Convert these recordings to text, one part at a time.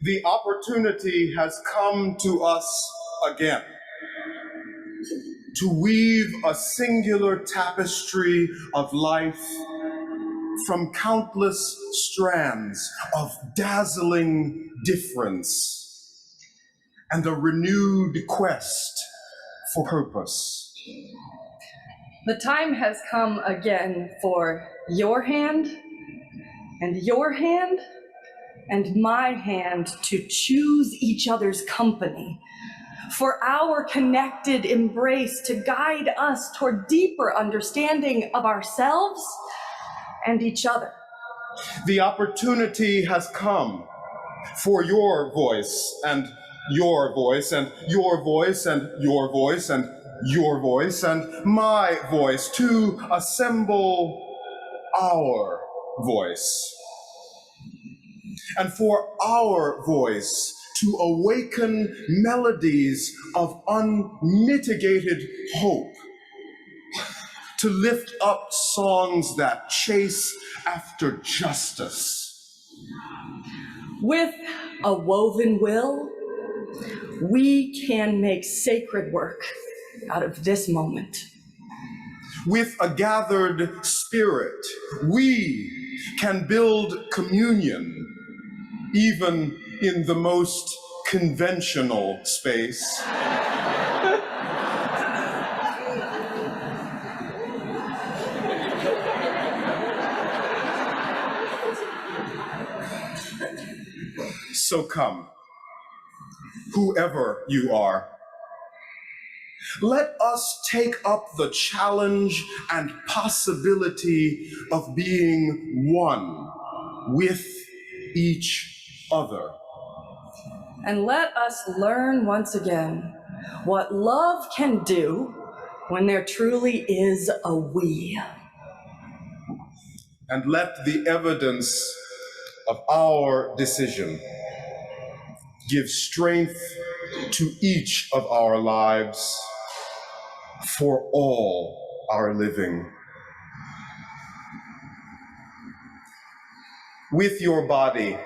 The opportunity has come to us again to weave a singular tapestry of life from countless strands of dazzling difference and a renewed quest for purpose. The time has come again for your hand and my hand to choose each other's company, for our connected embrace to guide us toward deeper understanding of ourselves and each other. The opportunity has come for your voice and your voice and your voice and your voice and your voice and my voice to assemble our voice. And for our voice to awaken melodies of unmitigated hope, to lift up songs that chase after justice. With a woven will, we can make sacred work out of this moment. With a gathered spirit, we can build communion, even in the most conventional space. So come, whoever you are, let us take up the challenge and possibility of being one with each other. And let us learn once again what love can do when there truly is a we. And let the evidence of our decision give strength to each of our lives for all our living. With your body,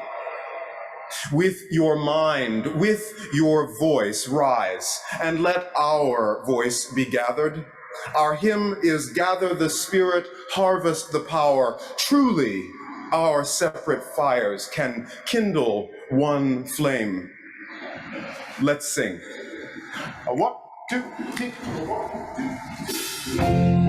with your mind, with your voice, rise, and let our voice be gathered. Our hymn is "Gather the Spirit, Harvest the Power." Truly, our separate fires can kindle one flame. Let's sing. A 1, 2, 3, 1, 2.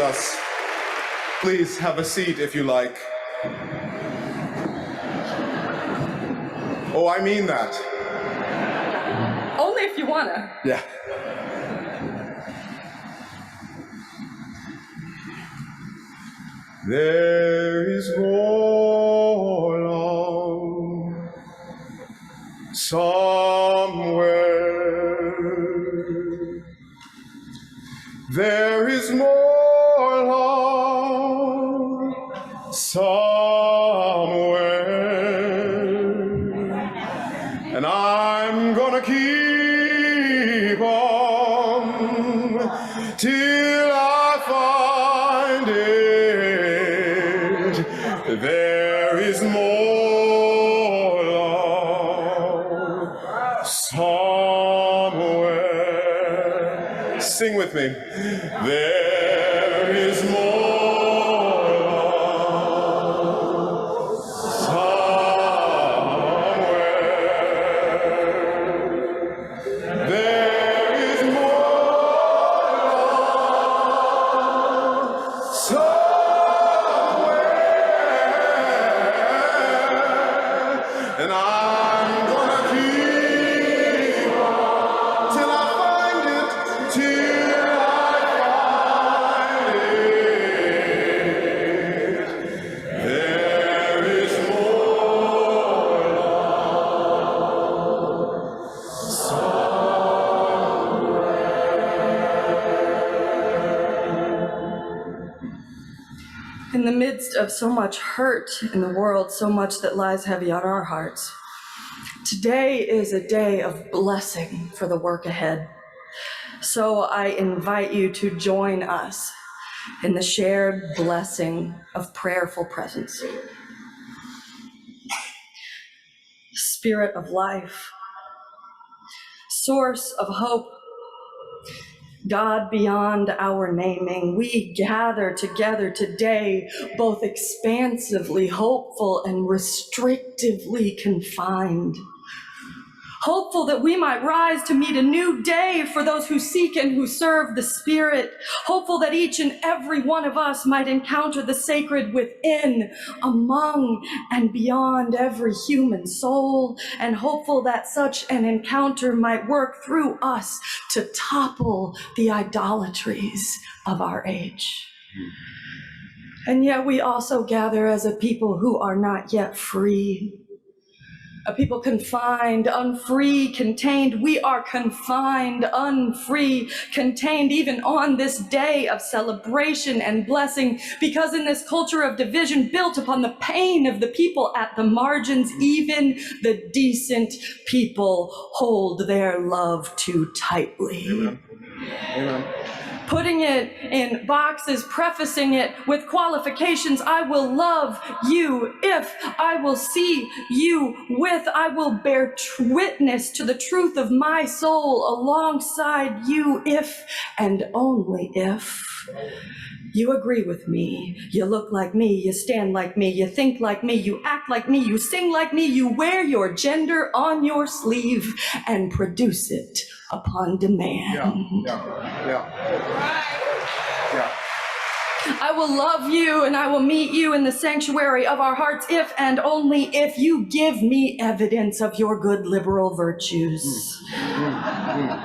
us. Please have a seat if you like. Oh, I mean that. Only if you wanna. Yeah. There is more love somewhere. There is more love somewhere. And I'm gonna keep on till I find it. There is more love somewhere. Sing with me. There is more love somewhere. There is more love somewhere. And I'm gonna keep on till I find it, till I find it. There is more love In the midst of so much hurt in the world, so much that lies heavy on our hearts, today is a day of blessing for the work ahead. So I invite you to join us in the shared blessing of prayerful presence. Spirit of life, source of hope, God beyond our naming, we gather together today, both expansively hopeful and restrictively confined. Hopeful that we might rise to meet a new day for those who seek and who serve the Spirit. Hopeful that each and every one of us might encounter the sacred within, among, and beyond every human soul. And hopeful that such an encounter might work through us to topple the idolatries of our age. And yet we also gather as a people who are not yet free. A people confined, unfree, contained. We are confined, unfree, contained, even on this day of celebration and blessing, because in this culture of division built upon the pain of the people at the margins, even the decent people hold their love too tightly. Amen. Amen. Putting it in boxes, prefacing it with qualifications. I will love you if, I will see you with, I will bear witness to the truth of my soul alongside you if and only if you agree with me, you look like me, you stand like me, you think like me, you act like me, you sing like me, you wear your gender on your sleeve and produce it upon demand. Yeah. I will love you and I will meet you in the sanctuary of our hearts if and only if you give me evidence of your good liberal virtues.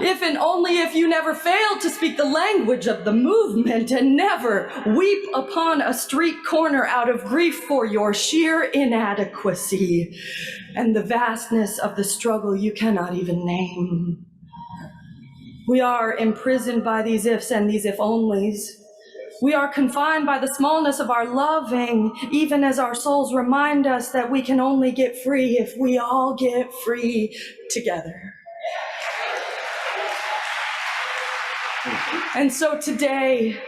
If and only if you never fail to speak the language of the movement and never weep upon a street corner out of grief for your sheer inadequacy and the vastness of the struggle you cannot even name. We are imprisoned by these ifs and these if-onlys. We are confined by the smallness of our loving, even as our souls remind us that we can only get free if we all get free together. And so today,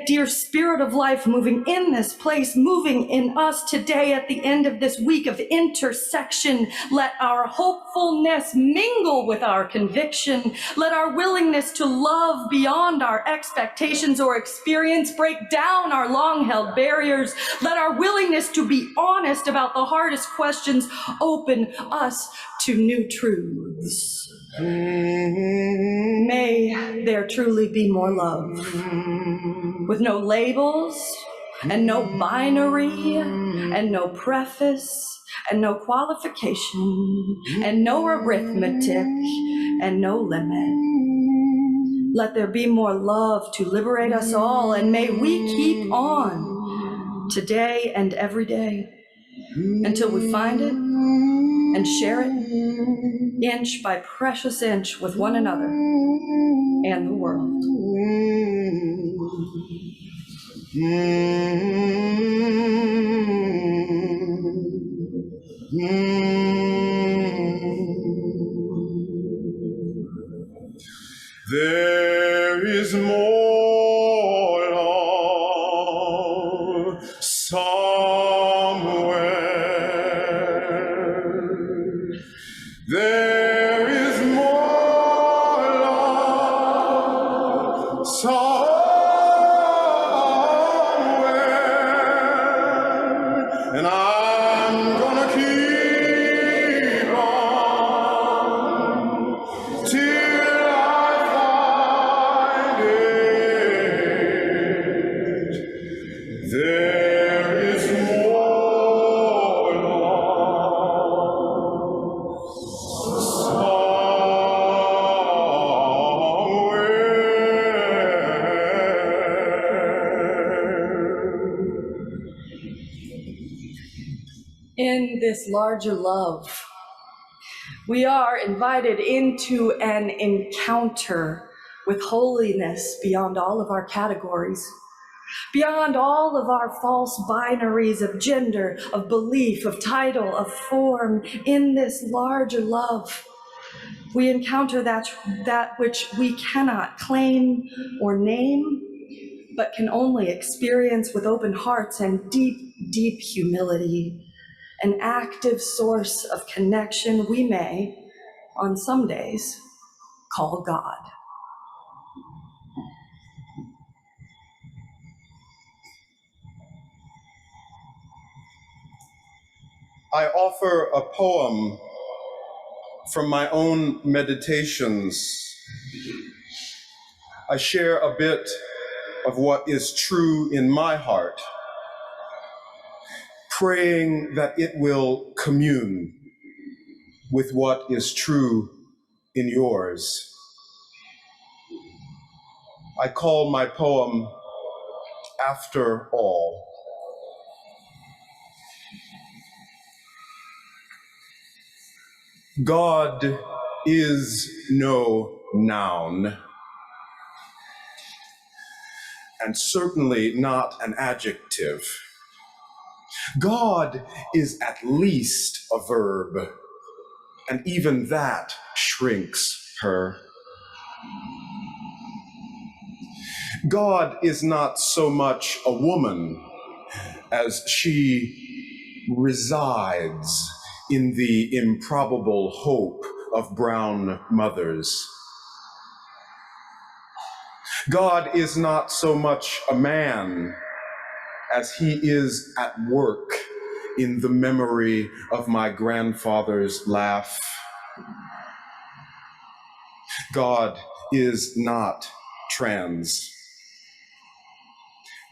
dear Spirit of life, moving in this place, moving in us today at the end of this week of intersection, let our hopefulness mingle with our conviction. Let our willingness to love beyond our expectations or experience break down our long-held barriers. Let our willingness to be honest about the hardest questions open us to new truths. May there truly be more love, with no labels, and no binary, and no preface, and no qualification, and no arithmetic, and no limit. Let there be more love to liberate us all, and may we keep on today and every day until we find it and share it inch by precious inch with one another and the world. There is more love somewhere. There is more love somewhere. And I'm gonna keep on till I find it. There is more love somewhere. In this larger love, we are invited into an encounter with holiness beyond all of our categories, beyond all of our false binaries of gender, of belief, of title, of form. In this larger love, we encounter that which we cannot claim or name, but can only experience with open hearts and deep, deep humility. An active source of connection we may, on some days, call God. I offer a poem from my own meditations. I share a bit of what is true in my heart, praying that it will commune with what is true in yours. I call my poem After All. God is no noun, and certainly not an adjective. God is at least a verb, and even that shrinks her. God is not so much a woman as she resides in the improbable hope of brown mothers. God is not so much a man as he is at work in the memory of my grandfather's laugh. God is not trans.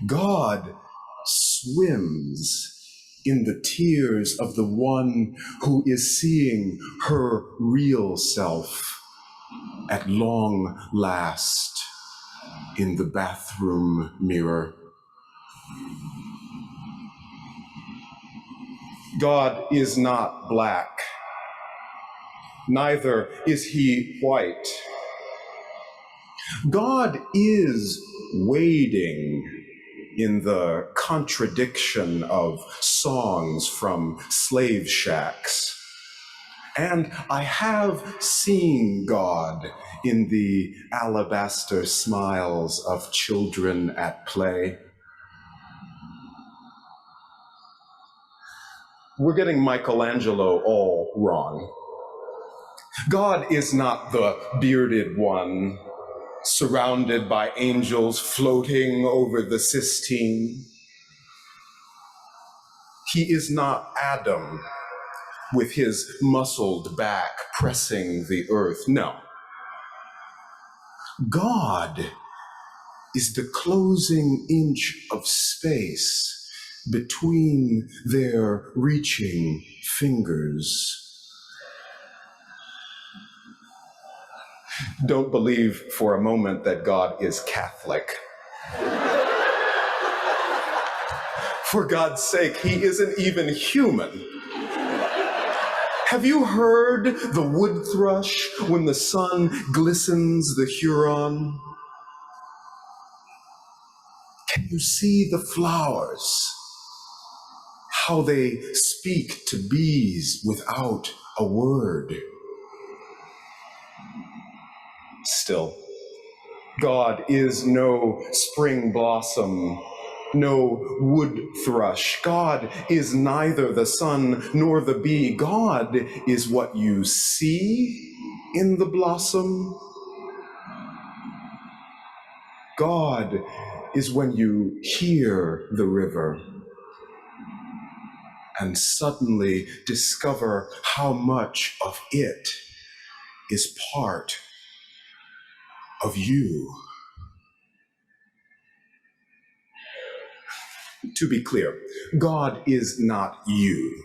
God swims in the tears of the one who is seeing her real self at long last in the bathroom mirror. God is not black, neither is he white. God is wading in the contradiction of songs from slave shacks. And I have seen God in the alabaster smiles of children at play. We're getting Michelangelo all wrong. God is not the bearded one, surrounded by angels floating over the Sistine. He is not Adam, with his muscled back pressing the earth. No. God is the closing inch of space between their reaching fingers. Don't believe for a moment that God is Catholic. For God's sake, he isn't even human. Have you heard the wood thrush when the sun glistens the Huron? Can you see the flowers? How they speak to bees without a word. Still, God is no spring blossom, no wood thrush. God is neither the sun nor the bee. God is what you see in the blossom. God is when you hear the river and suddenly discover how much of it is part of you. To be clear, God is not you.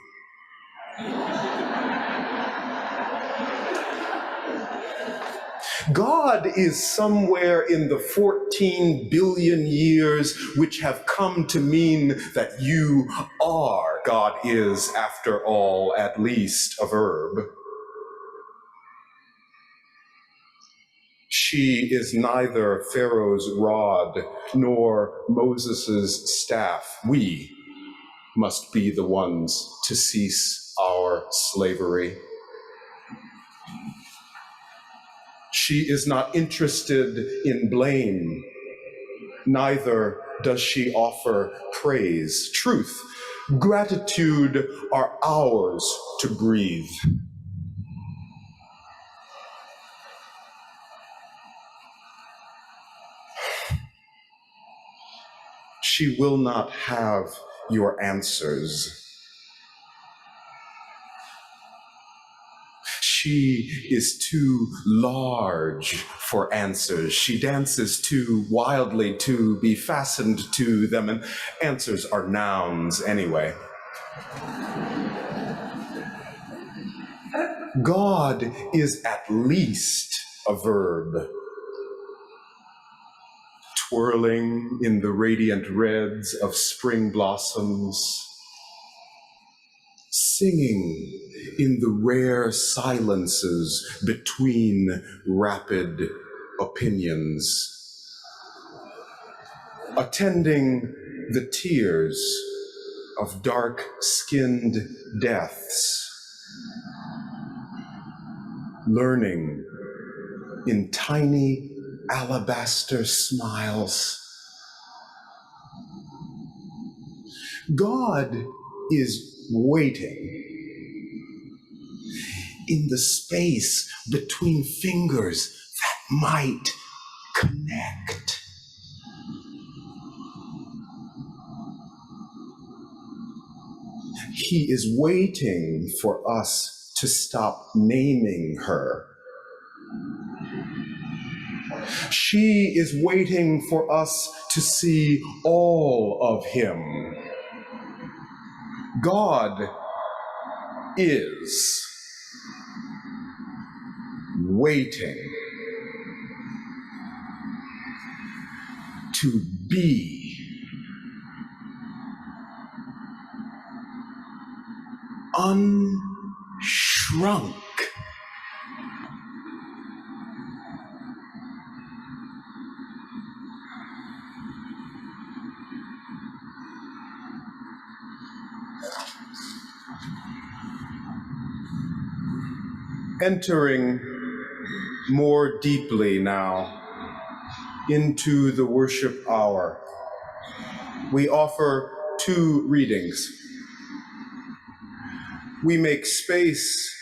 God is somewhere in the 14 billion years which have come to mean that you are. God is, after all, at least a verb. She is neither Pharaoh's rod nor Moses' staff. We must be the ones to cease our slavery. She is not interested in blame, neither does she offer praise. Truth, gratitude are ours to breathe. She will not have your answers. She is too large for answers. She dances too wildly to be fastened to them, and answers are nouns anyway. God is at least a verb, twirling in the radiant reds of spring blossoms, singing in the rare silences between rapid opinions, attending the tears of dark-skinned deaths, learning in tiny alabaster smiles. God is waiting in the space between fingers that might connect. He is waiting for us to stop naming her. She is waiting for us to see all of him. God is waiting to be unshrunk. Entering more deeply now into the worship hour, we offer two readings. We make space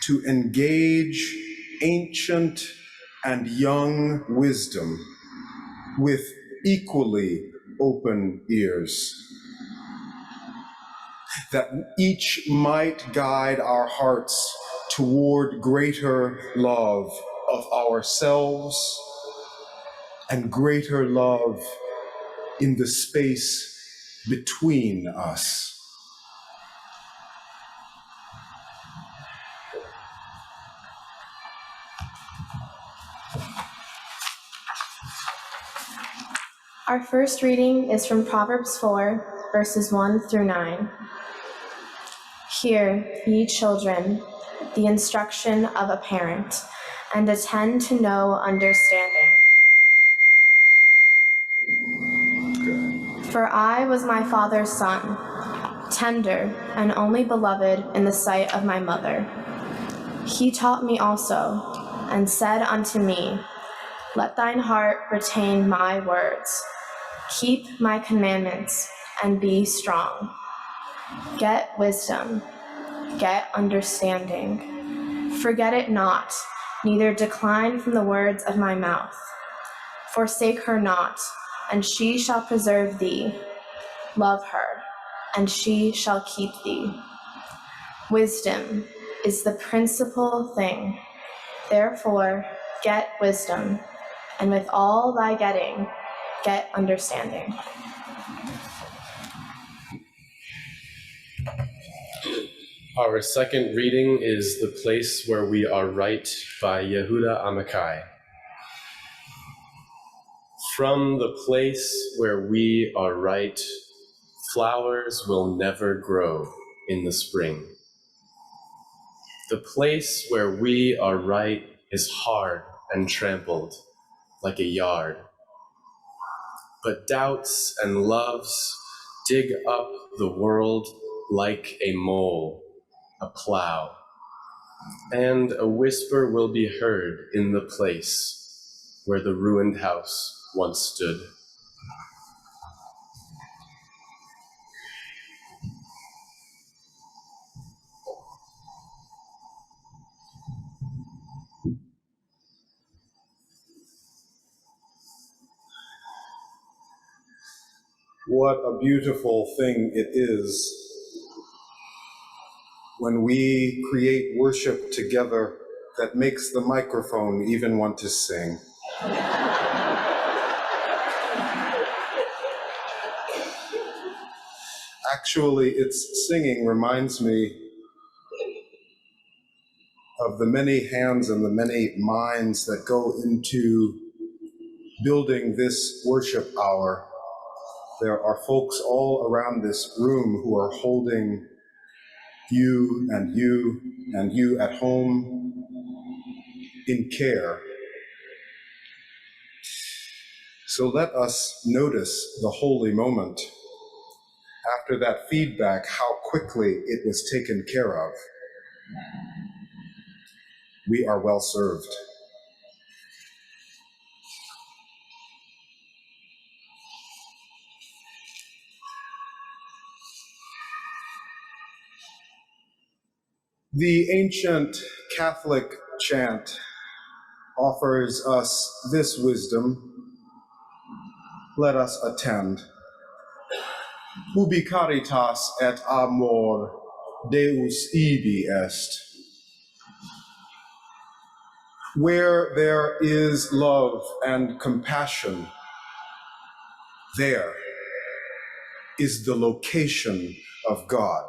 to engage ancient and young wisdom with equally open ears. that each might guide our hearts toward greater love of ourselves and greater love in the space between us. Our first reading is from Proverbs 4, verses 1 through 9. Hear, ye children, the instruction of a parent, and attend to know understanding. For I was my father's son, tender and only beloved in the sight of my mother. He taught me also, and said unto me, let thine heart retain my words. Keep my commandments, and be strong. Get wisdom, get understanding. Forget it not, neither decline from the words of my mouth. Forsake her not, and she shall preserve thee. Love her, and she shall keep thee. Wisdom is the principal thing. Therefore, get wisdom, and with all thy getting, get understanding. Our second reading is The Place Where We Are Right by Yehuda Amichai. From the place where we are right, flowers will never grow in the spring. The place where we are right is hard and trampled like a yard. But doubts and loves dig up the world like a mole, a plow, and a whisper will be heard in the place where the ruined house once stood. What a beautiful thing it is when we create worship together that makes the microphone even want to sing. Actually, its singing reminds me of the many hands and the many minds that go into building this worship hour. There are folks all around this room who are holding you and you and you at home in care. So let us notice the holy moment. After that feedback, how quickly it was taken care of. We are well served. The ancient Catholic chant offers us this wisdom. Let us attend. Ubi caritas et amor Deus ibi est. Where there is love and compassion, there is the location of God.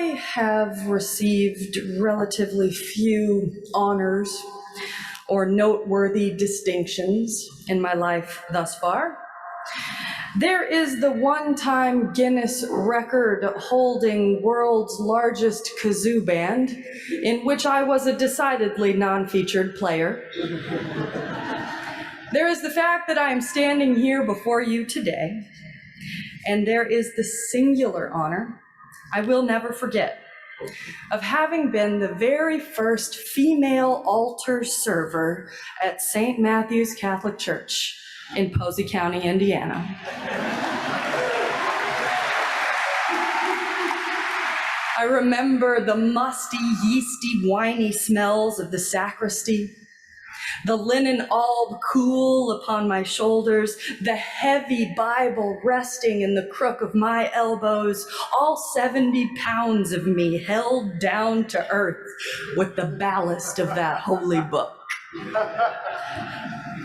I have received relatively few honors or noteworthy distinctions in my life thus far, there is the one-time Guinness record-holding world's largest kazoo band, in which I was a decidedly non-featured player. There is the fact that I am standing here before you today, and there is the singular honor, I will never forget, of having been the very first female altar server at St. Matthew's Catholic Church in Posey County, Indiana. I remember the musty, yeasty, winey smells of the sacristy, the linen alb cool upon my shoulders, the heavy Bible resting in the crook of my elbows, all 70 pounds of me held down to earth with the ballast of that holy book.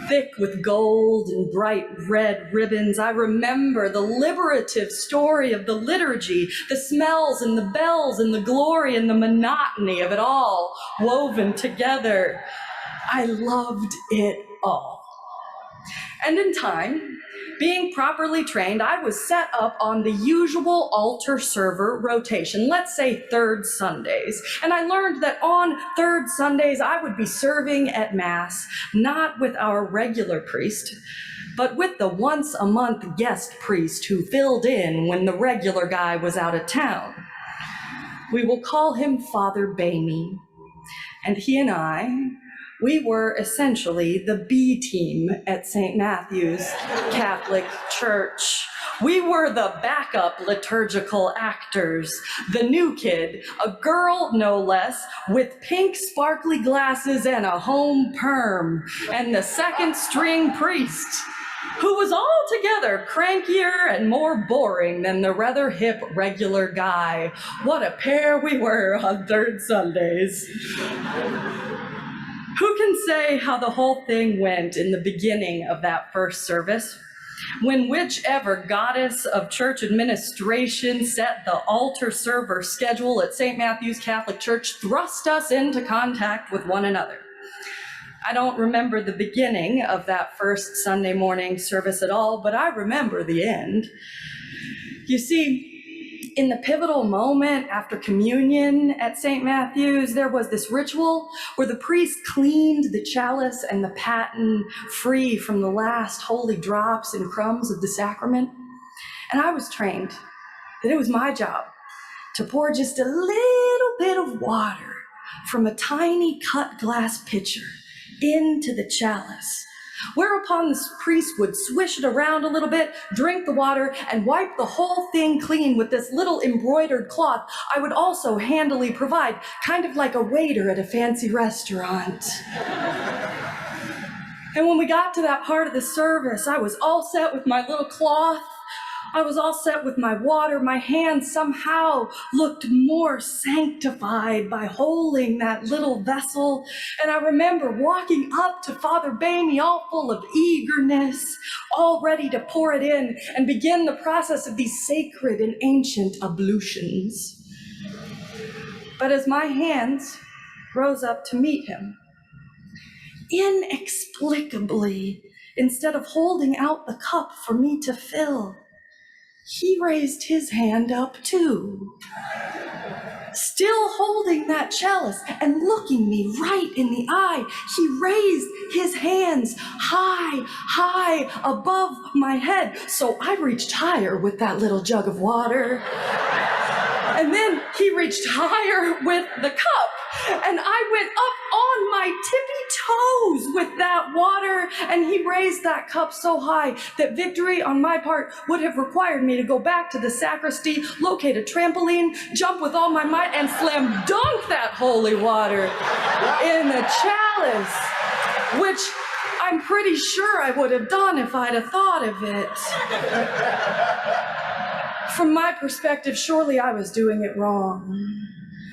Thick with gold and bright red ribbons, I remember the liberative story of the liturgy, the smells and the bells and the glory and the monotony of it all woven together. I loved it all. And in time, being properly trained, I was set up on the usual altar server rotation, let's say third Sundays. And I learned that on third Sundays, I would be serving at Mass, not with our regular priest, but with the once-a-month guest priest who filled in when the regular guy was out of town. We will call him Father Bamey. And he and I, we were essentially the B team at St. Matthew's Catholic Church. We were the backup liturgical actors, the new kid, a girl no less, with pink sparkly glasses and a home perm, and the second string priest, who was altogether crankier and more boring than the rather hip regular guy. What a pair we were on third Sundays. Who can say how the whole thing went in the beginning of that first service, when whichever goddess of church administration set the altar server schedule at St. Matthew's Catholic Church thrust us into contact with one another? I don't remember the beginning of that first Sunday morning service at all, but I remember the end. You see, in the pivotal moment after communion at St. Matthew's, there was this ritual where the priest cleaned the chalice and the paten free from the last holy drops and crumbs of the sacrament. And I was trained that it was my job to pour just a little bit of water from a tiny cut glass pitcher into the chalice, whereupon the priest would swish it around a little bit, drink the water, and wipe the whole thing clean with this little embroidered cloth I would also handily provide, kind of like a waiter at a fancy restaurant. And when we got to that part of the service, I was all set with my little cloth. I was all set with my water. My hands somehow looked more sanctified by holding that little vessel. And I remember walking up to Father Bamey, all full of eagerness, all ready to pour it in and begin the process of these sacred and ancient ablutions. But as my hands rose up to meet him, inexplicably, instead of holding out the cup for me to fill, he raised his hand up too, still holding that chalice and looking me right in the eye. He raised his hands high, high above my head. So I reached higher with that little jug of water. And then he reached higher with the cup. And I went up on my tippy toes with that water, and he raised that cup so high that victory on my part would have required me to go back to the sacristy, locate a trampoline, jump with all my might, and slam dunk that holy water in the chalice, which I'm pretty sure I would have done if I'd have thought of it. From my perspective, surely I was doing it wrong.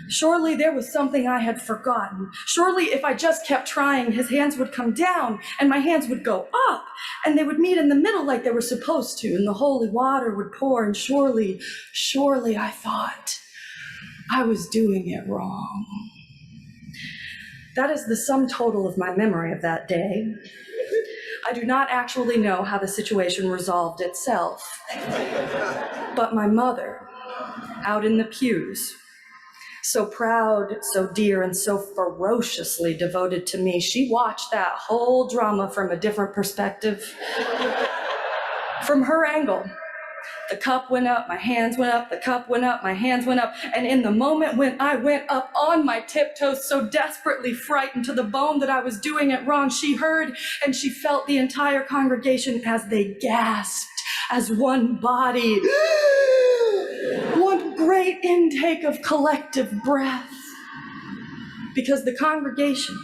Surely there was something I had forgotten. Surely if I just kept trying, his hands would come down and my hands would go up and they would meet in the middle like they were supposed to, and the holy water would pour, and surely I thought, I was doing it wrong. That is the sum total of my memory of that day. I do not actually know how the situation resolved itself. But my mother, out in the pews, so proud, so dear, and so ferociously devoted to me, she watched that whole drama from a different perspective. From her angle, the cup went up, my hands went up, the cup went up, my hands went up, and in the moment when I went up on my tiptoes, so desperately frightened to the bone that I was doing it wrong, she heard and she felt the entire congregation as they gasped as one body. One great intake of collective breath. Because the congregation,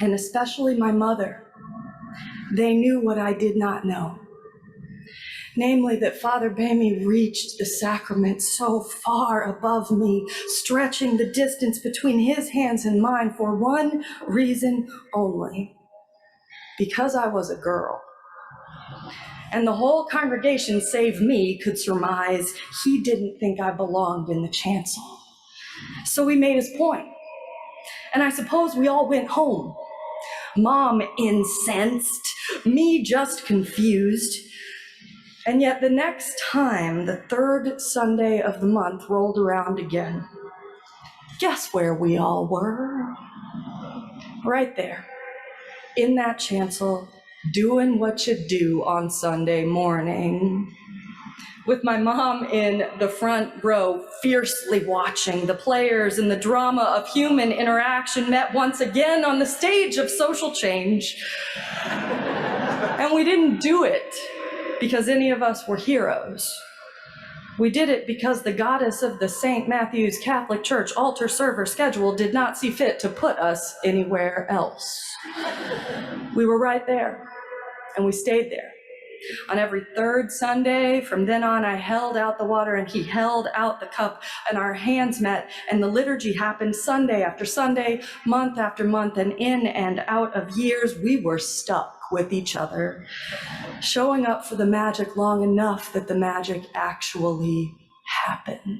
and especially my mother, they knew what I did not know. Namely, that Father Bamey reached the sacrament so far above me, stretching the distance between his hands and mine for one reason only. Because I was a girl. And the whole congregation, save me, could surmise he didn't think I belonged in the chancel. So he made his point. And I suppose we all went home. Mom incensed, me just confused. And yet the next time the third Sunday of the month rolled around again, guess where we all were? Right there, in that chancel, doing what you do on Sunday morning. With my mom in the front row, fiercely watching the players and the drama of human interaction met once again on the stage of social change. And we didn't do it because any of us were heroes. We did it because the goddess of the St. Matthew's Catholic Church altar server schedule did not see fit to put us anywhere else. We were right there, and we stayed there. On every third Sunday, from then on, I held out the water and he held out the cup, and our hands met, and the liturgy happened Sunday after Sunday, month after month, and in and out of years, we were stuck with each other, showing up for the magic long enough that the magic actually happened.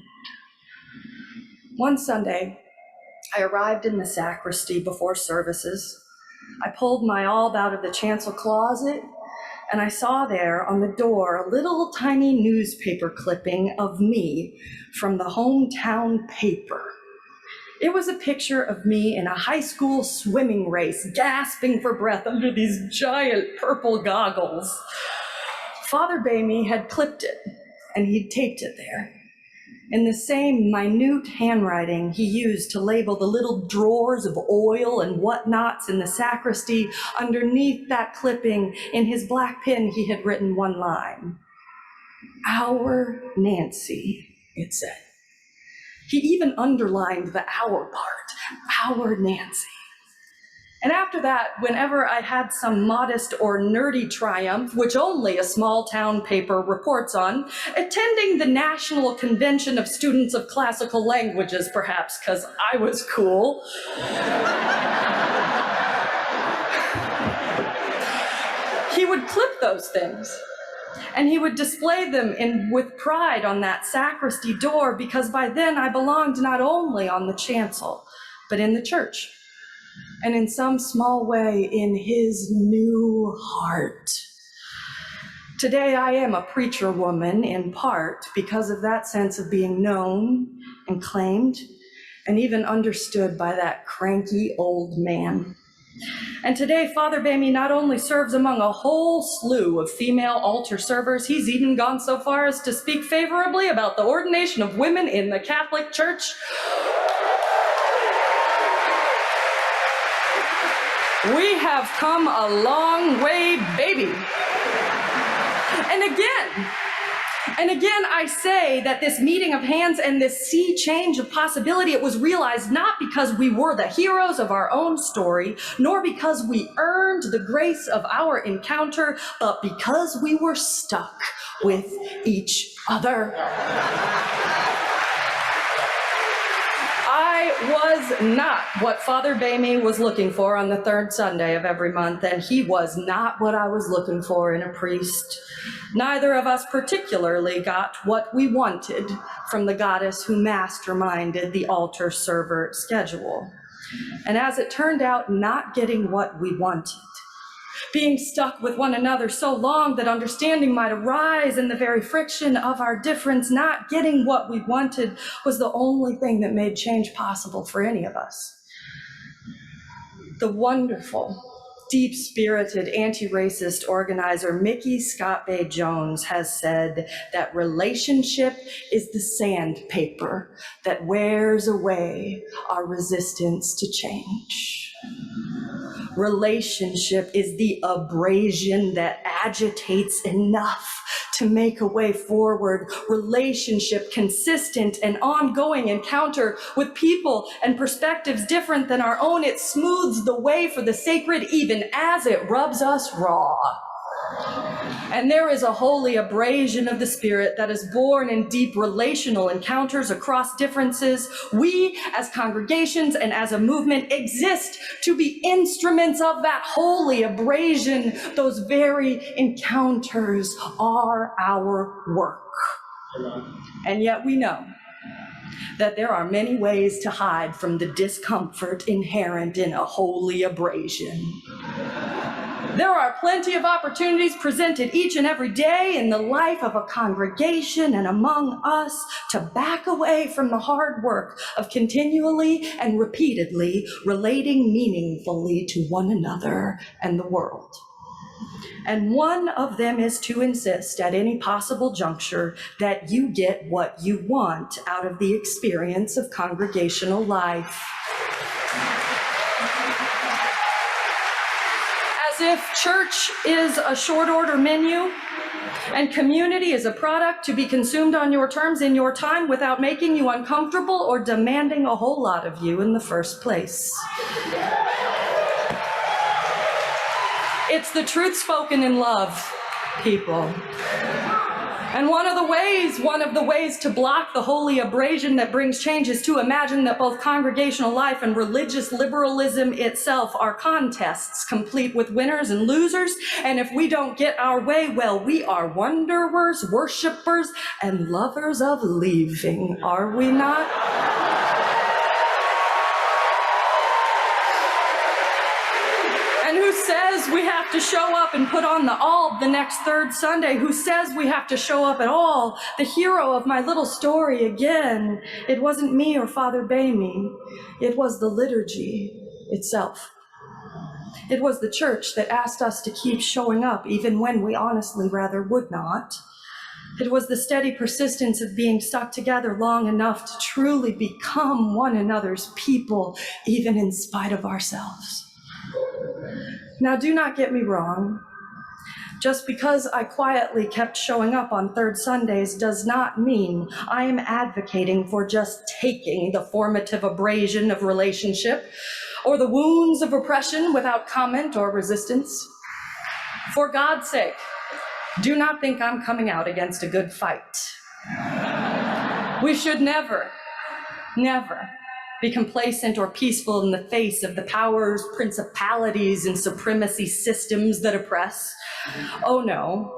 One Sunday, I arrived in the sacristy before services. I pulled my alb out of the chancel closet, and I saw there on the door a little tiny newspaper clipping of me from the hometown paper. It was a picture of me in a high school swimming race, gasping for breath under these giant purple goggles. Father Bamey had clipped it, and he'd taped it there. In the same minute handwriting he used to label the little drawers of oil and whatnots in the sacristy, underneath that clipping, in his black pen, he had written one line. Our Nancy, it said. He even underlined the our part, our Nancy. And after that, whenever I had some modest or nerdy triumph, which only a small town paper reports on, attending the National Convention of Students of Classical Languages, perhaps because I was cool, he would clip those things. And he would display them with pride on that sacristy door, because by then I belonged not only on the chancel, but in the church. And in some small way, in his new heart. Today, I am a preacher woman, in part because of that sense of being known and claimed, and even understood by that cranky old man. And today, Father Bamey not only serves among a whole slew of female altar servers, he's even gone so far as to speak favorably about the ordination of women in the Catholic Church. We have come a long way, baby. And again, I say that this meeting of hands and this sea change of possibility, it was realized not because we were the heroes of our own story, nor because we earned the grace of our encounter, but because we were stuck with each other. I I was not what Father Bamey was looking for on the third Sunday of every month, and he was not what I was looking for in a priest. Neither of us particularly got what we wanted from the goddess who masterminded the altar server schedule. And as it turned out, not getting what we wanted, being stuck with one another so long that understanding might arise in the very friction of our difference, not getting what we wanted was the only thing that made change possible for any of us. The wonderful, deep-spirited, anti-racist organizer Mickey Scott Bay Jones has said that relationship is the sandpaper that wears away our resistance to change. Relationship is the abrasion that agitates enough to make a way forward. Relationship, consistent and ongoing encounter with people and perspectives different than our own. It smooths the way for the sacred even as it rubs us raw. And there is a holy abrasion of the spirit that is born in deep relational encounters across differences. We, as congregations and as a movement, exist to be instruments of that holy abrasion. Those very encounters are our work. And yet we know that there are many ways to hide from the discomfort inherent in a holy abrasion. There are plenty of opportunities presented each and every day in the life of a congregation and among us to back away from the hard work of continually and repeatedly relating meaningfully to one another and the world. And one of them is to insist at any possible juncture that you get what you want out of the experience of congregational life. As if church is a short order menu and community is a product to be consumed on your terms in your time without making you uncomfortable or demanding a whole lot of you in the first place. It's the truth spoken in love, people. And one of the ways to block the holy abrasion that brings change is to imagine that both congregational life and religious liberalism itself are contests, complete with winners and losers. And if we don't get our way, well, we are wanderers, worshipers, and lovers of leaving, are we not? Who says we have to show up and put on the alb the next third Sunday? Who says we have to show up at all? The hero of my little story again, it wasn't me or Father Bamey. It was the liturgy itself. It was the church that asked us to keep showing up even when we honestly rather would not. It was the steady persistence of being stuck together long enough to truly become one another's people, even in spite of ourselves. Now, do not get me wrong. Just because I quietly kept showing up on third Sundays does not mean I am advocating for just taking the formative abrasion of relationship or the wounds of oppression without comment or resistance. For God's sake, do not think I'm coming out against a good fight. We should never be complacent or peaceful in the face of the powers, principalities, and supremacy systems that oppress. Oh no.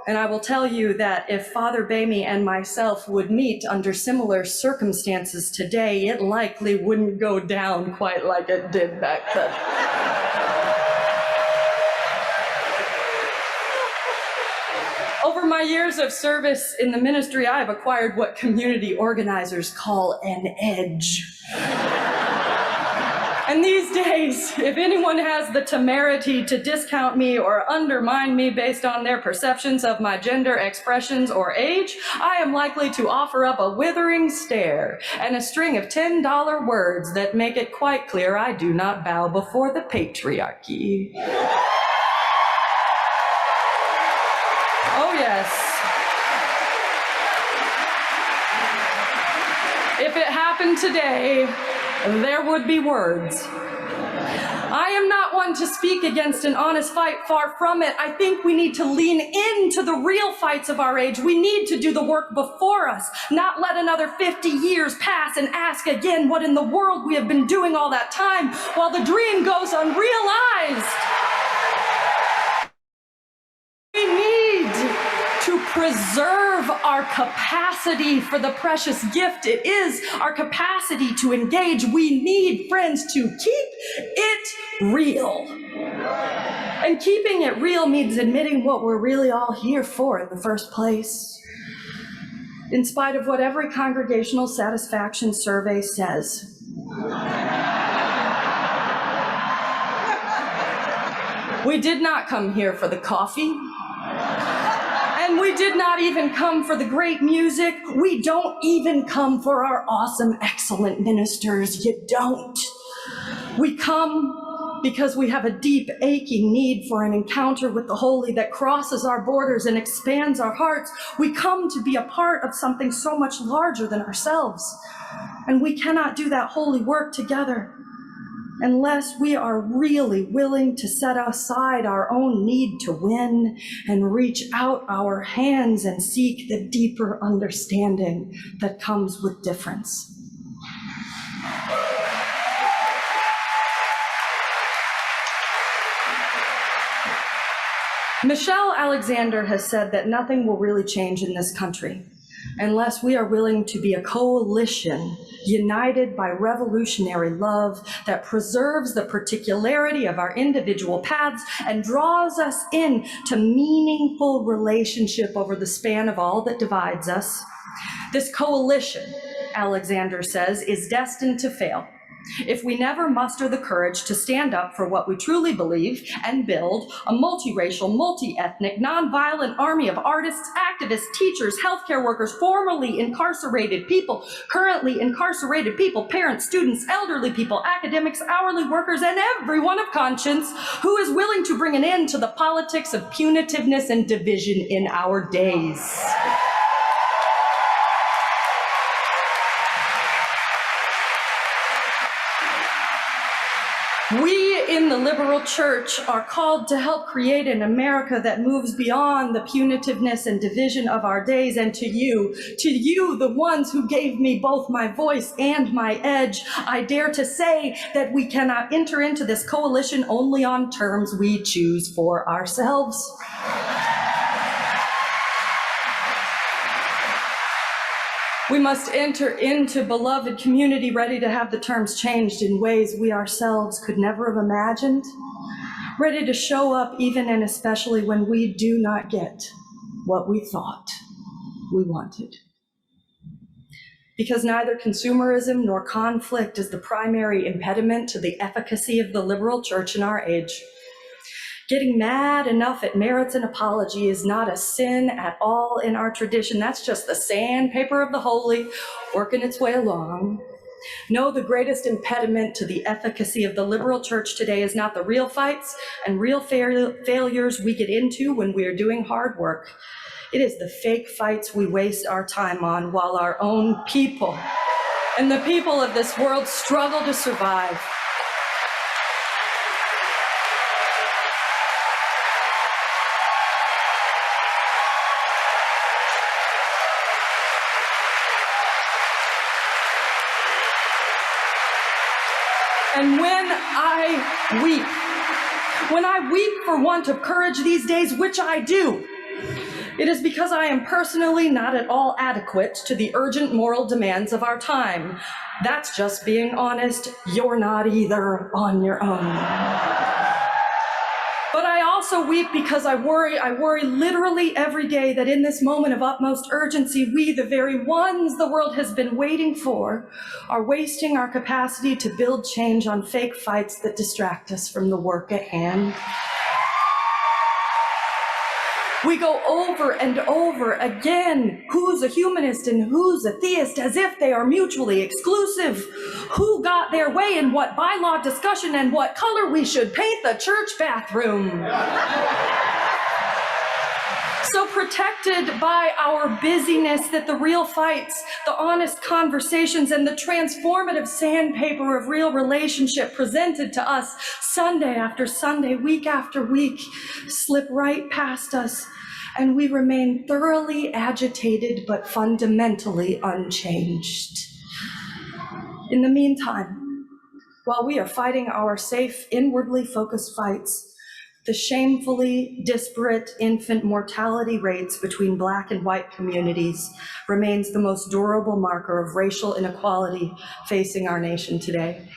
And I will tell you that if Father Bamey and myself would meet under similar circumstances today, it likely wouldn't go down quite like it did back then. Over my years of service in the ministry, I have acquired what community organizers call an edge. And these days, if anyone has the temerity to discount me or undermine me based on their perceptions of my gender expressions or age, I am likely to offer up a withering stare and a string of $10 words that make it quite clear I do not bow before the patriarchy. Oh, yes. If it happened today, there would be words. I am not one to speak against an honest fight, far from it. I think we need to lean into the real fights of our age. We need to do the work before us, not let another 50 years pass and ask again what in the world we have been doing all that time while the dream goes unrealized. We need to preserve our capacity for the precious gift it is, our capacity to engage. We need, friends, to keep it real. And keeping it real means admitting what we're really all here for in the first place. In spite of what every congregational satisfaction survey says. We did not come here for the coffee. And we did not even come for the great music. We don't even come for our awesome, excellent ministers. You don't. We come because we have a deep, aching need for an encounter with the holy that crosses our borders and expands our hearts. We come to be a part of something so much larger than ourselves. And we cannot do that holy work together unless we are really willing to set aside our own need to win and reach out our hands and seek the deeper understanding that comes with difference. Michelle Alexander has said that nothing will really change in this country unless we are willing to be a coalition united by revolutionary love that preserves the particularity of our individual paths and draws us in to meaningful relationship over the span of all that divides us. This coalition, Alexander says, is destined to fail if we never muster the courage to stand up for what we truly believe and build a multiracial, multi-ethnic, nonviolent army of artists, activists, teachers, healthcare workers, formerly incarcerated people, currently incarcerated people, parents, students, elderly people, academics, hourly workers, and everyone of conscience who is willing to bring an end to the politics of punitiveness and division in our days. We in the liberal church are called to help create an America that moves beyond the punitiveness and division of our days. And to you, the ones who gave me both my voice and my edge, I dare to say that we cannot enter into this coalition only on terms we choose for ourselves. We must enter into beloved community ready to have the terms changed in ways we ourselves could never have imagined, ready to show up even and especially when we do not get what we thought we wanted. Because neither consumerism nor conflict is the primary impediment to the efficacy of the liberal church in our age. Getting mad enough it merits an apology is not a sin at all in our tradition. That's just the sandpaper of the holy working its way along. No, the greatest impediment to the efficacy of the liberal church today is not the real fights and real failures we get into when we are doing hard work. It is the fake fights we waste our time on while our own people and the people of this world struggle to survive. And when I weep for want of courage these days, which I do, it is because I am personally not at all adequate to the urgent moral demands of our time. That's just being honest. You're not either on your own. But I also weep because I worry literally every day that in this moment of utmost urgency, we, the very ones the world has been waiting for, are wasting our capacity to build change on fake fights that distract us from the work at hand. We go over and over again, who's a humanist and who's a theist, as if they are mutually exclusive. Who got their way in what bylaw discussion and what color we should paint the church bathroom. So protected by our busyness that the real fights, the honest conversations, and the transformative sandpaper of real relationship presented to us Sunday after Sunday, week after week, slip right past us, and we remain thoroughly agitated but fundamentally unchanged. In the meantime, while we are fighting our safe, inwardly focused fights, the shamefully disparate infant mortality rates between Black and white communities remains the most durable marker of racial inequality facing our nation today.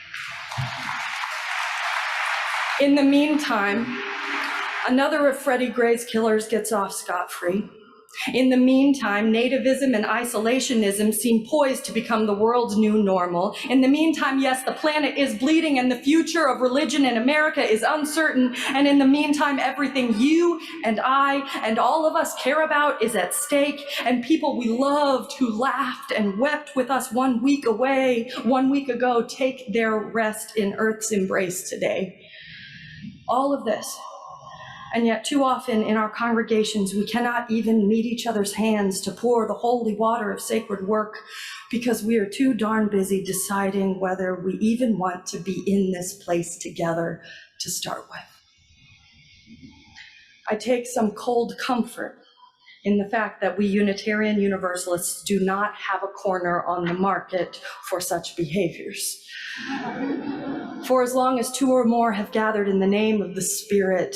In the meantime, another of Freddie Gray's killers gets off scot-free. In the meantime, nativism and isolationism seem poised to become the world's new normal. In the meantime, yes, the planet is bleeding and the future of religion in America is uncertain. And in the meantime, everything you and I and all of us care about is at stake. And people we loved who laughed and wept with us 1 week ago, take their rest in Earth's embrace today. All of this. And yet too often in our congregations, we cannot even meet each other's hands to pour the holy water of sacred work because we are too darn busy deciding whether we even want to be in this place together to start with. I take some cold comfort in the fact that we Unitarian Universalists do not have a corner on the market for such behaviors. For as long as two or more have gathered in the name of the Spirit,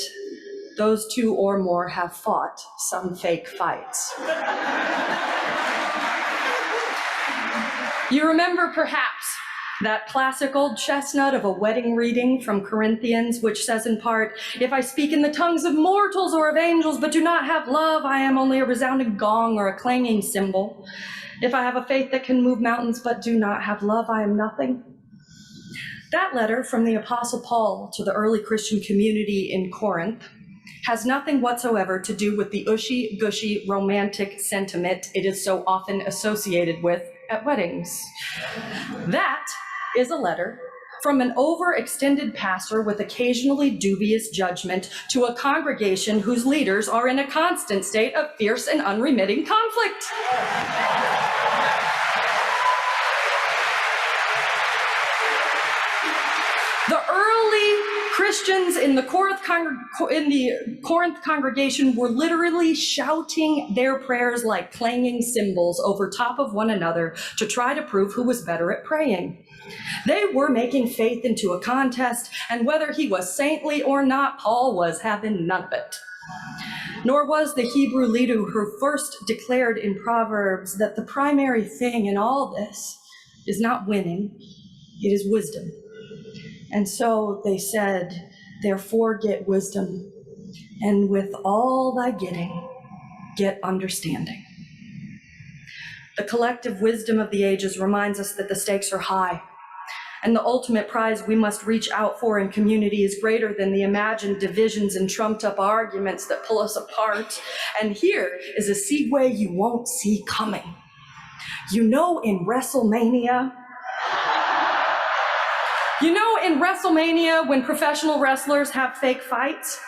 those two or more have fought some fake fights. You remember perhaps that classic old chestnut of a wedding reading from Corinthians, which says in part, "If I speak in the tongues of mortals or of angels, but do not have love, I am only a resounding gong or a clanging cymbal. If I have a faith that can move mountains, but do not have love, I am nothing." That letter from the Apostle Paul to the early Christian community in Corinth has nothing whatsoever to do with the ushy-gushy romantic sentiment it is so often associated with at weddings. That is a letter from an overextended pastor with occasionally dubious judgment to a congregation whose leaders are in a constant state of fierce and unremitting conflict. The early Christians in the Corinth congregation were literally shouting their prayers like clanging cymbals over top of one another to try to prove who was better at praying. They were making faith into a contest, and whether he was saintly or not, Paul was having none of it. Nor was the Hebrew leader who first declared in Proverbs that the primary thing in all this is not winning, it is wisdom. And so they said, "Therefore get wisdom, and with all thy getting, get understanding." The collective wisdom of the ages reminds us that the stakes are high, and the ultimate prize we must reach out for in community is greater than the imagined divisions and trumped-up arguments that pull us apart. And here is a segue you won't see coming. You know, in WrestleMania, when professional wrestlers have fake fights,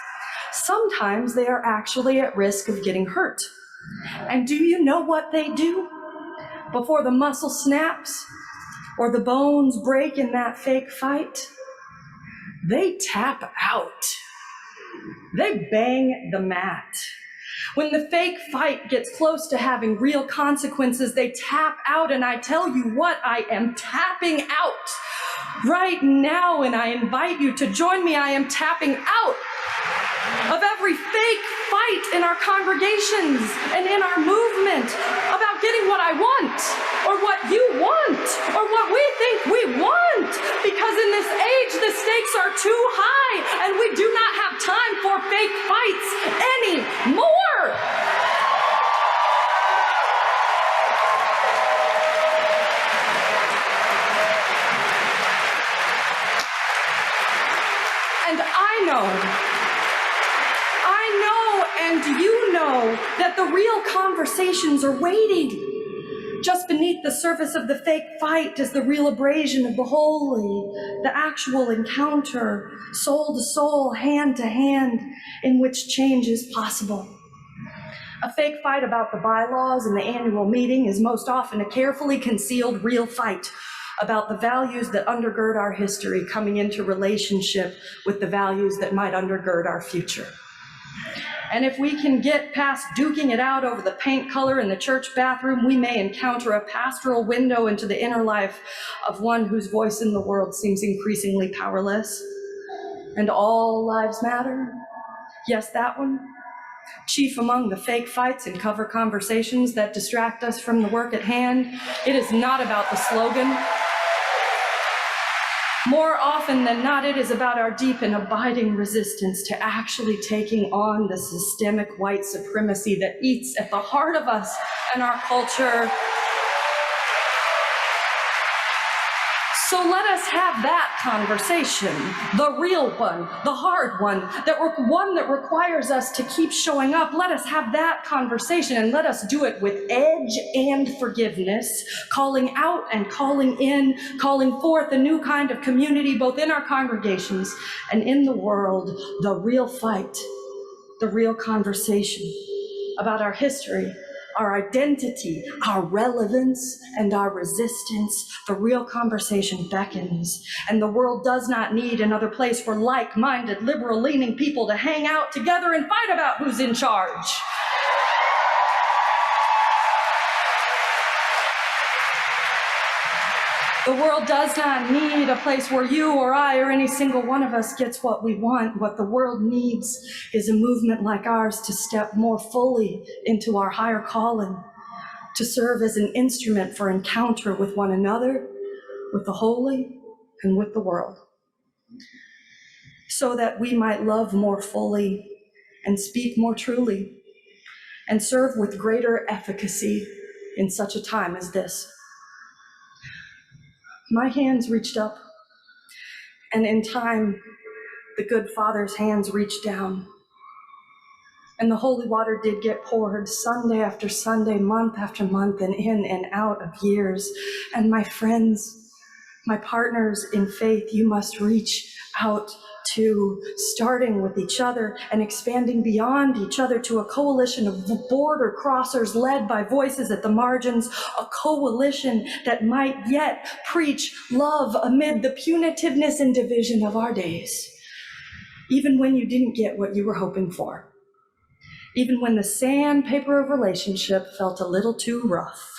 sometimes they are actually at risk of getting hurt. And do you know what they do before the muscle snaps or the bones break in that fake fight? They tap out. They bang the mat. When the fake fight gets close to having real consequences, they tap out, and I tell you what, I am tapping out right now, and I invite you to join me. I am tapping out of every fake fight in our congregations and in our movement about getting what I want, or what you want, or what we think we want, because in this age the stakes are too high and we do not have time for fake fights anymore. And I know and you know that the real conversations are waiting. Just beneath the surface of the fake fight is the real abrasion of the holy, the actual encounter, soul to soul, hand to hand, in which change is possible. A fake fight about the bylaws in the annual meeting is most often a carefully concealed real fight about the values that undergird our history coming into relationship with the values that might undergird our future. And if we can get past duking it out over the paint color in the church bathroom, we may encounter a pastoral window into the inner life of one whose voice in the world seems increasingly powerless. And all lives matter? Yes, that one. Chief among the fake fights and cover conversations that distract us from the work at hand, it is not about the slogan. More often than not, it is about our deep and abiding resistance to actually taking on the systemic white supremacy that eats at the heart of us and our culture. So let us have that conversation, the real one, the hard one that requires us to keep showing up. Let us have that conversation, and let us do it with edge and forgiveness, calling out and calling in, calling forth a new kind of community, both in our congregations and in the world, the real fight, the real conversation about our history, our identity, our relevance, and our resistance. The real conversation beckons, and the world does not need another place for like-minded, liberal-leaning people to hang out together and fight about who's in charge. The world does not need a place where you or I or any single one of us gets what we want. What the world needs is a movement like ours to step more fully into our higher calling, to serve as an instrument for encounter with one another, with the holy, and with the world, so that we might love more fully and speak more truly and serve with greater efficacy in such a time as this. My hands reached up, and in time, the good Father's hands reached down. And the holy water did get poured Sunday after Sunday, month after month, and in and out of years. And my friends, my partners in faith, you must reach out to, starting with each other and expanding beyond each other, to a coalition of border crossers led by voices at the margins, a coalition that might yet preach love amid the punitiveness and division of our days, even when you didn't get what you were hoping for, even when the sandpaper of relationship felt a little too rough,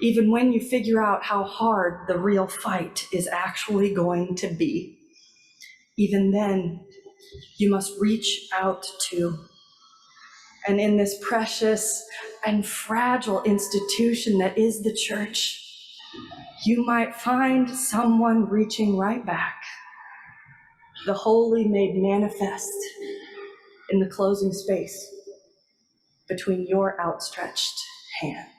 even when you figure out how hard the real fight is actually going to be. Even then, you must reach out to. And in this precious and fragile institution that is the church, you might find someone reaching right back, the holy made manifest in the closing space between your outstretched hands.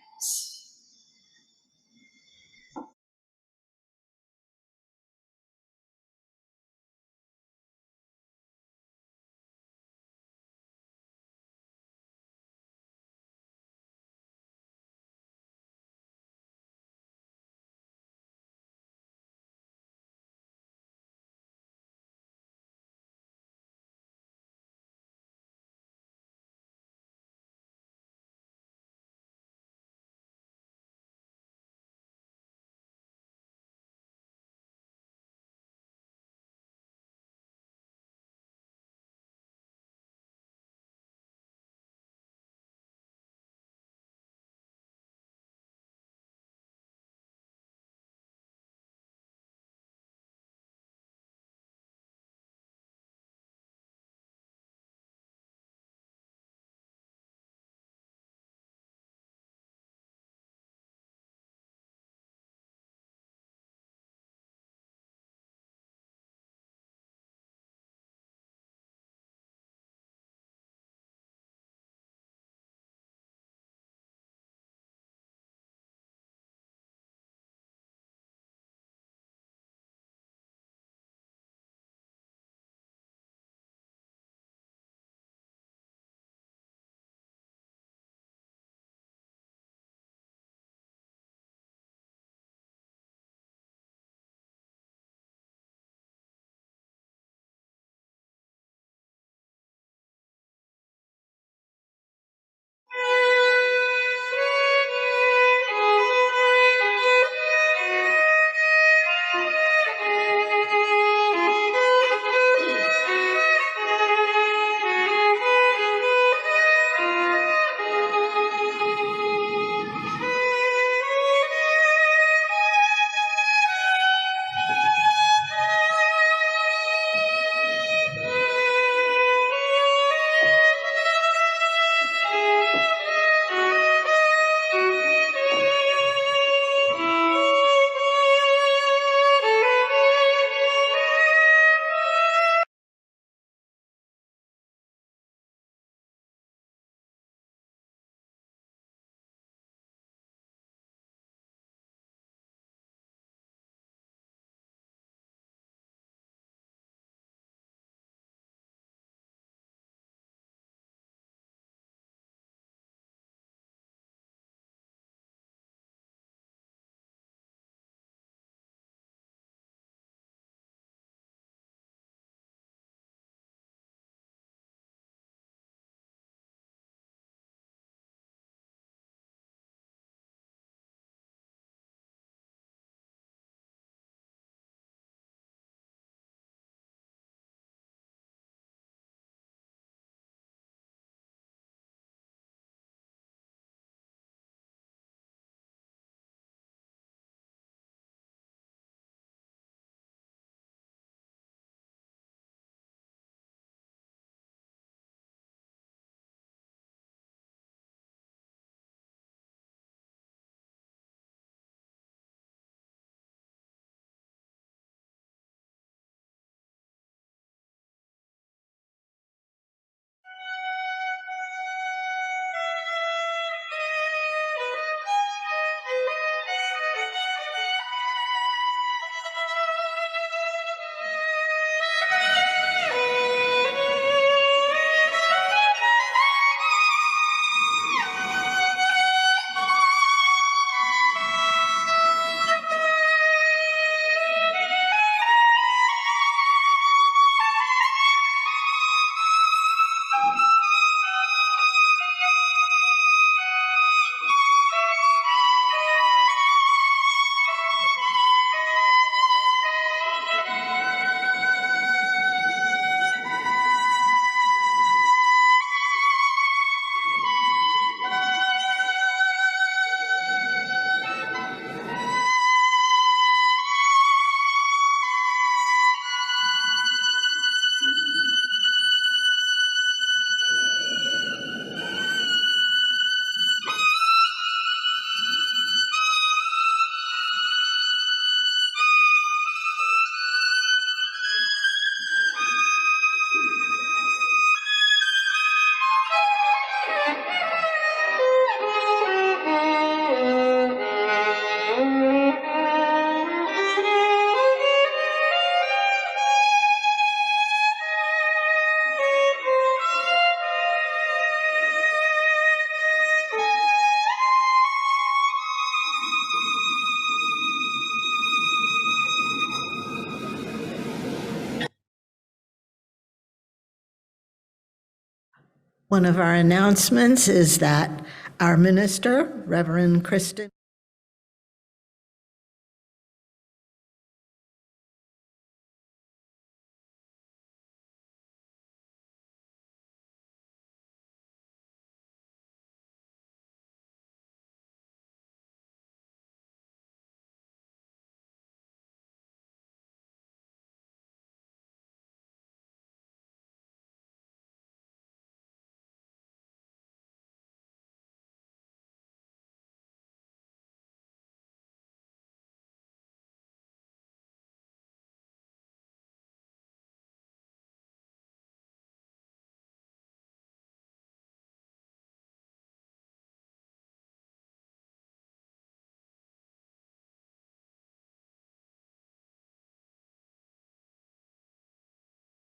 One of our announcements is that our minister, Reverend Kristen,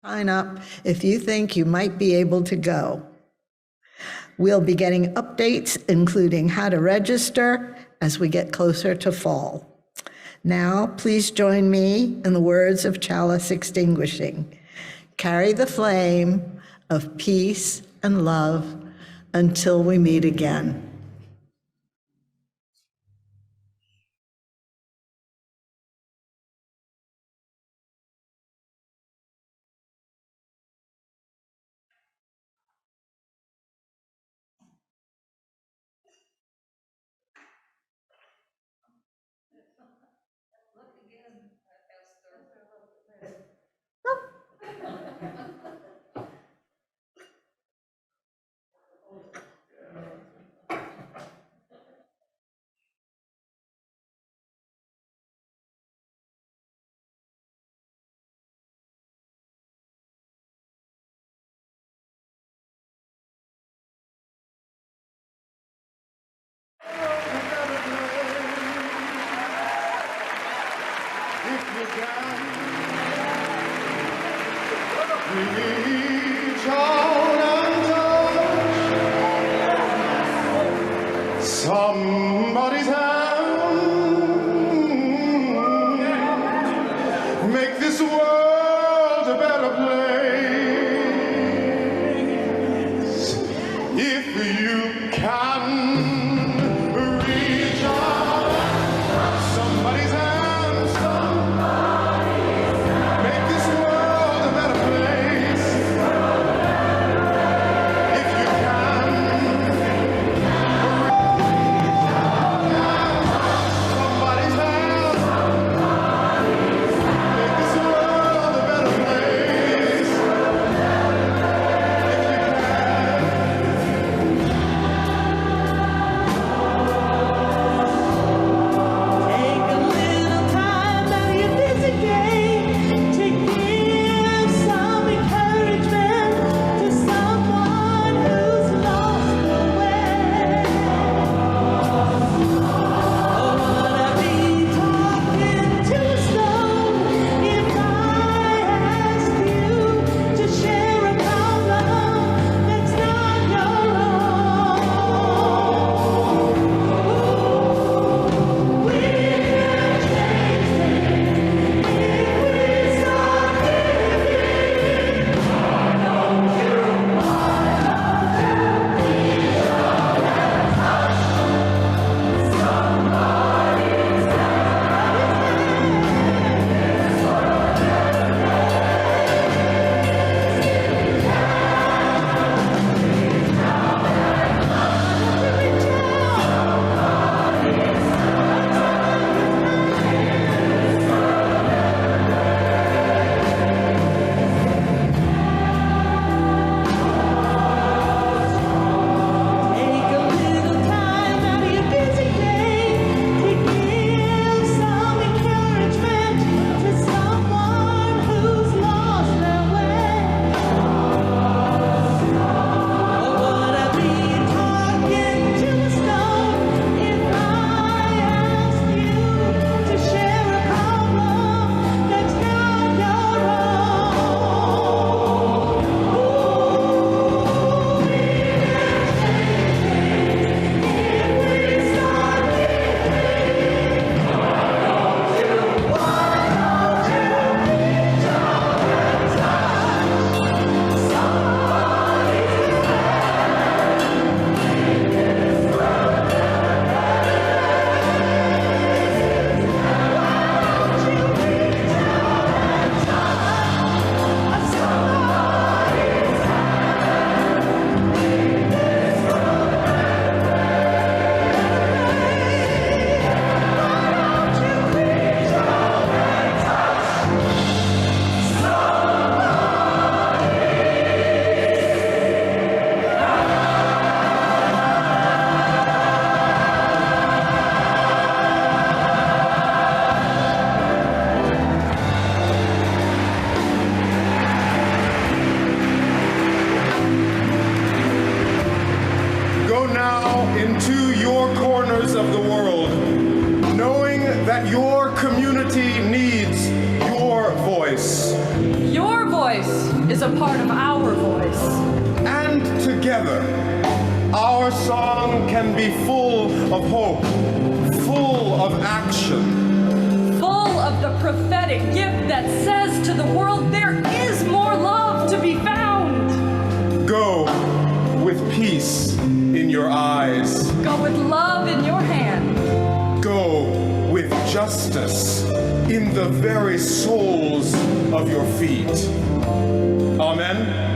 sign up if you think you might be able to go. We'll be getting updates, including how to register as we get closer to fall. Now, please join me in the words of chalice extinguishing. Carry the flame of peace and love until we meet again. Reach out and touch somebody's hand. Make this world a better place. If you can reach out somebody's hand. Make this world a better place. If you can reach out of the world, knowing that your community needs your voice. Your voice is a part of our voice. And together, our song can be full of hope, full of action, Full of the prophetic gift that says to the world there is more love to be found. Go with peace in your eyes. Go with love in your hand. Go with justice in the very soles of your feet. Amen.